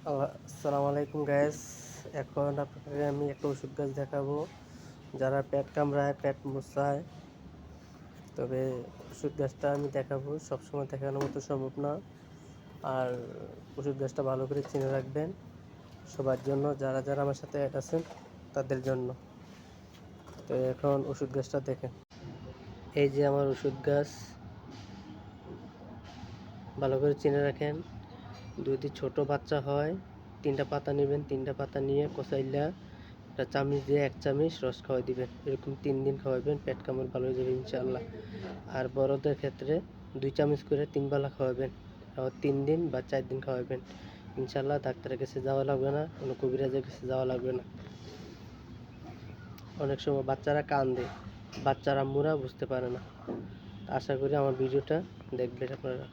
আসসালামু আলাইকুম গাইস। এখন আপনাকে আমি একটা ওষুধ গাছ দেখাবো যারা পেট কামড়ায়, পেট মোছায়। তবে ওষুধ গাছটা আমি দেখাবো, সবসময় দেখানোর মতো সম্ভব না। আর ওষুধ গাছটা ভালো করে চিনে রাখবেন সবার জন্য, যারা যারা আমার সাথে অ্যাড আছেন তাদের জন্য। তো এখন ওষুধ গাছটা দেখেন, এই যে আমার ওষুধ গাছ, ভালো করে চিনে রাখেন। যদি ছোট বাচ্চা হয় 3টা পাতা নেবেন, 3টা পাতা নিয়ে কষাইলা একটা চামচ দিয়ে 1 চামচ রস খাওয়াই দিবেন। এরকম 3 দিন খাওয়াবেন, পেট কামড় ভালো হয়ে যাবে ইনশাআল্লাহ। আর বড়দের ক্ষেত্রে 2 চামচ করে 3 বেলা খাওয়াবেন, 3 দিন বা 4 দিন খাওয়াবেন ইনশাআল্লাহ। ডাক্তারের কাছে যাওয়া লাগবে না, কোনো কবিরাজের কাছে যাওয়া লাগবে না। অনেক সময় বাচ্চারা কান্দে, বাচ্চারা আম্মুরা বুঝতে পারে না। আশা করি আমার ভিডিওটা দেখবেন আপনারা।